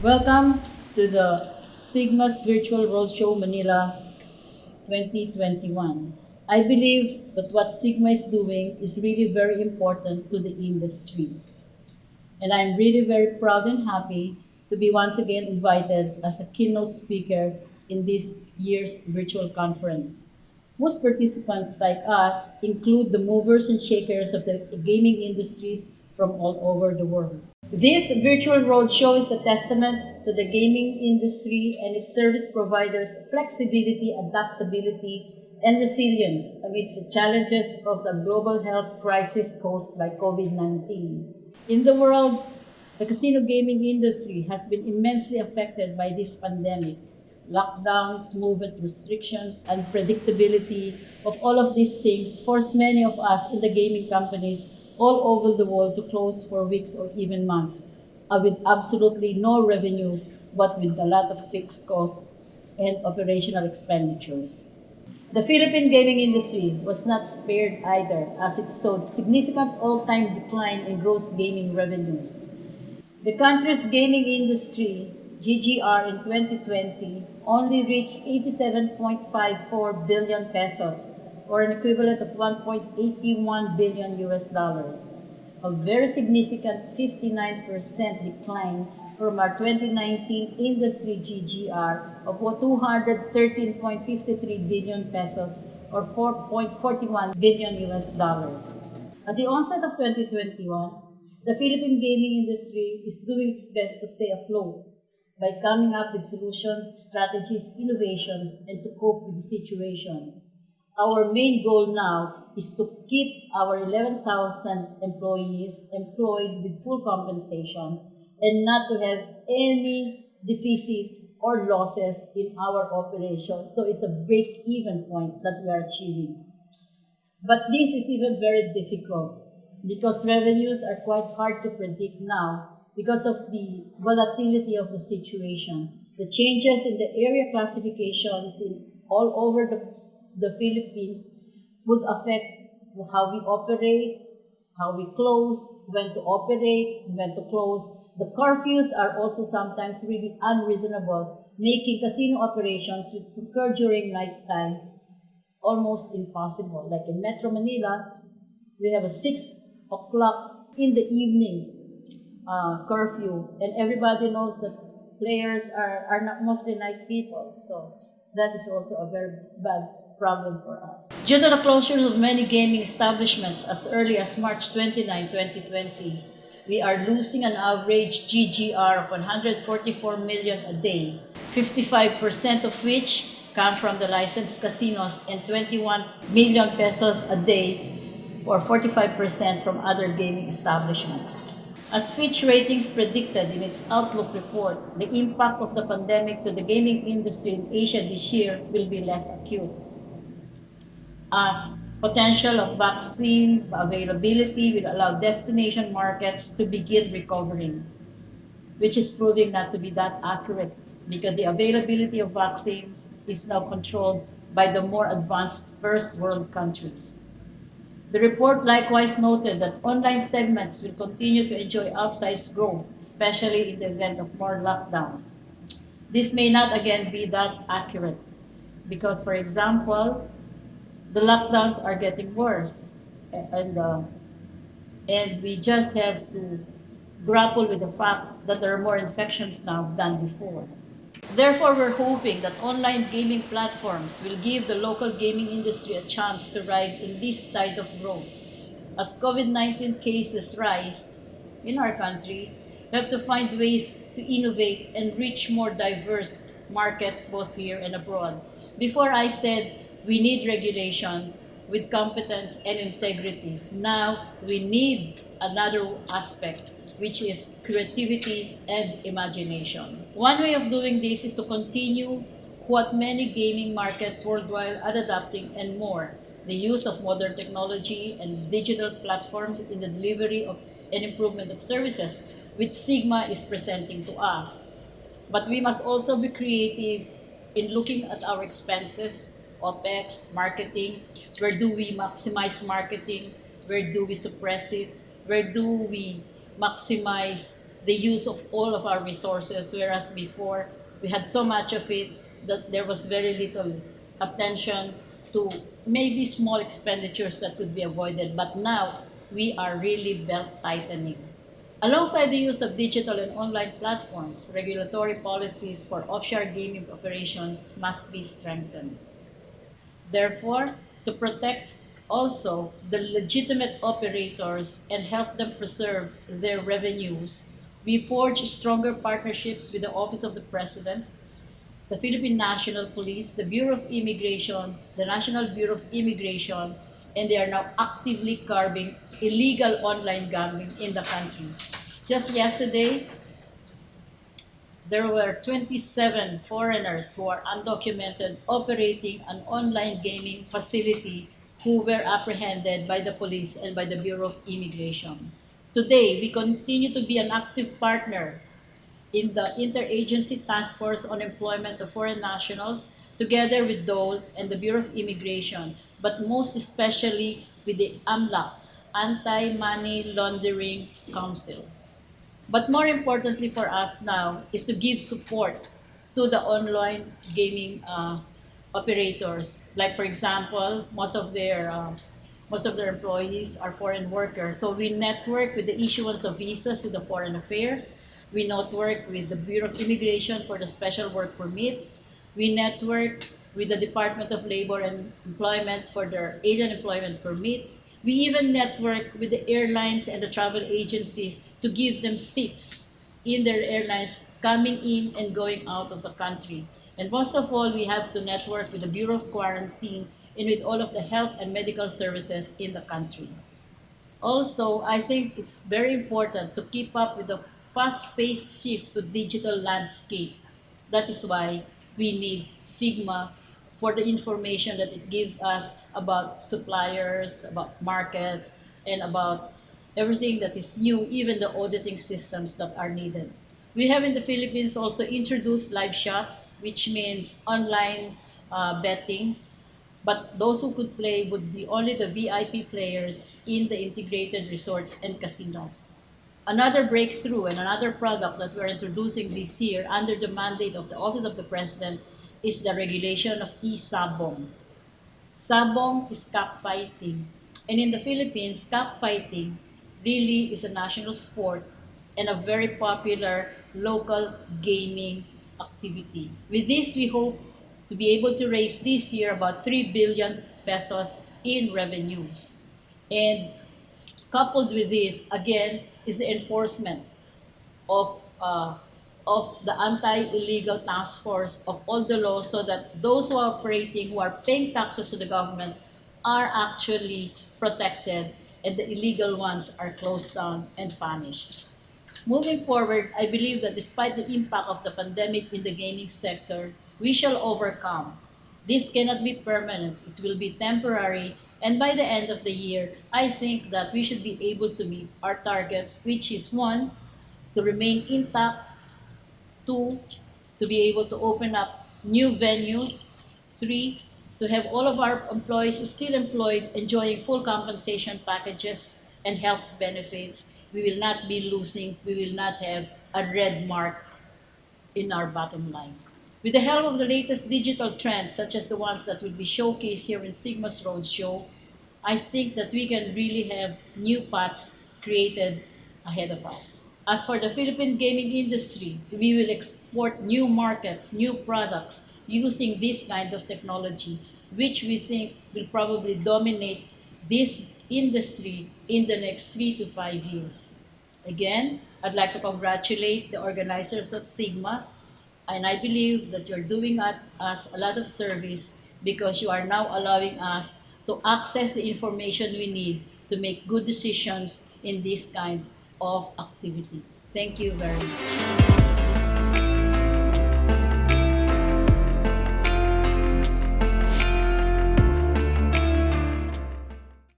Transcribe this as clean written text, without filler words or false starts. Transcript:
Welcome to the SiGMA's Virtual Roadshow Manila 2021. I believe that what SiGMA is doing is really very important to the industry. And I'm really very proud and happy to be once again invited as a keynote speaker in this year's virtual conference. Most participants like us include the movers and shakers of the gaming industries from all over the world. This virtual roadshow is a testament to the gaming industry and its service providers' flexibility, adaptability, and resilience amidst the challenges of the global health crisis caused by COVID-19. In the world, the casino gaming industry has been immensely affected by this pandemic. Lockdowns, movement restrictions, unpredictability of all of these things forced many of us in the gaming companies all over the world to close for weeks or even months, with absolutely no revenues, but with a lot of fixed costs and operational expenditures. The Philippine gaming industry was not spared either, as it saw significant all-time decline in gross gaming revenues. The country's gaming industry, GGR in 2020, only reached 87.54 billion pesos, or an equivalent of 1.81 billion US dollars, a very significant 59% decline from our 2019 industry GGR of 213.53 billion pesos, or 4.41 billion US dollars. At the onset of 2021, the Philippine gaming industry is doing its best to stay afloat by coming up with solutions, strategies, innovations, and to cope with the situation. Our main goal now is to keep our 11,000 employees employed with full compensation and not to have any deficit or losses in our operation. So it's a break-even point that we are achieving. But this is even very difficult because revenues are quite hard to predict now because of the volatility of the situation. The changes in the area classifications in all over the Philippines would affect how we operate, how we close, when to operate, when to close. The curfews are also sometimes really unreasonable, making casino operations which occur during nighttime almost impossible. Like in Metro Manila, we have a 6 o'clock in the evening curfew, and everybody knows that players are not mostly night people, so that is also a very bad problem for us. Due to the closures of many gaming establishments as early as March 29, 2020, we are losing an average GGR of 144 million a day, 55% of which come from the licensed casinos and 21 million pesos a day, or 45% from other gaming establishments. As Fitch Ratings predicted in its Outlook report, the impact of the pandemic to the gaming industry in Asia this year will be less acute, as potential of vaccine availability will allow destination markets to begin recovering, which is proving not to be that accurate because the availability of vaccines is now controlled by the more advanced first world countries. The report likewise noted that online segments will continue to enjoy outsized growth, especially in the event of more lockdowns. This may not again be that accurate because, for example, the lockdowns are getting worse, and we just have to grapple with the fact that there are more infections now than before. Therefore, we're hoping that online gaming platforms will give the local gaming industry a chance to ride in this tide of growth. As COVID-19 cases rise in our country, we have to find ways to innovate and reach more diverse markets both here and abroad. Before I said we need regulation with competence and integrity. Now we need another aspect, which is creativity and imagination. One way of doing this is to continue what many gaming markets worldwide are adopting and more, the use of modern technology and digital platforms in the delivery of and improvement of services, which SiGMA is presenting to us. But we must also be creative in looking at our expenses, OPEX, marketing. Where do we maximize marketing? Where do we suppress it? Where do we maximize the use of all of our resources, whereas before we had so much of it that there was very little attention to maybe small expenditures that could be avoided. But now we are really belt tightening. Alongside the use of digital and online platforms, regulatory policies for offshore gaming operations must be strengthened. Therefore, to protect also the legitimate operators and help them preserve their revenues, we forge stronger partnerships with the Office of the President, the Philippine National Police, the Bureau of Immigration, the National Bureau of Immigration, and they are now actively curbing illegal online gambling in the country. Just yesterday, there were 27 foreigners who are undocumented operating an online gaming facility who were apprehended by the police and by the Bureau of Immigration. Today, we continue to be an active partner in the Interagency Task Force on Employment of Foreign Nationals, together with DOLE and the Bureau of Immigration, but most especially with the AMLAC, Anti-Money Laundering Council. But more importantly for us now is to give support to the online gaming operators. Like for example, most of their employees are foreign workers. So we network with the issuance of visas with the Foreign Affairs. We network with the Bureau of Immigration for the special work permits. We network with the Department of Labor and Employment for their alien employment permits. We even network with the airlines and the travel agencies to give them seats in their airlines coming in and going out of the country. And most of all, we have to network with the Bureau of Quarantine and with all of the health and medical services in the country. Also, I think it's very important to keep up with the fast-paced shift to digital landscape. That is why we need SiGMA for the information that it gives us about suppliers, about markets, and about everything that is new, even the auditing systems that are needed. We have in the Philippines also introduced live shops, which means online betting, but those who could play would be only the VIP players in the integrated resorts and casinos. Another breakthrough and another product that we're introducing this year under the mandate of the Office of the President is the regulation of e-sabong. Sabong is cockfighting. And in the Philippines, cockfighting really is a national sport and a very popular local gaming activity. With this, we hope to be able to raise this year about 3 billion pesos in revenues. And coupled with this, again, is the enforcement of uh, of the anti-illegal task force of all the laws so that those who are operating, who are paying taxes to the government, are actually protected and the illegal ones are closed down and punished. Moving forward, I believe that despite the impact of the pandemic in the gaming sector, we shall overcome. This cannot be permanent, it will be temporary, and by the end of the year, I think that we should be able to meet our targets, which is one, to remain intact, two, to be able to open up new venues, three, to have all of our employees still employed, enjoying full compensation packages and health benefits. We will not be losing, we will not have a red mark in our bottom line. With the help of the latest digital trends, such as the ones that will be showcased here in SiGMA's Roadshow, I think that we can really have new paths created ahead of us. As for the Philippine gaming industry, we will export new markets, new products using this kind of technology, which we think will probably dominate this industry in the next 3 to 5 years. Again, I'd like to congratulate the organizers of SiGMA, and I believe that you're doing us a lot of service because you are now allowing us to access the information we need to make good decisions in this kind of activity. Thank you very much.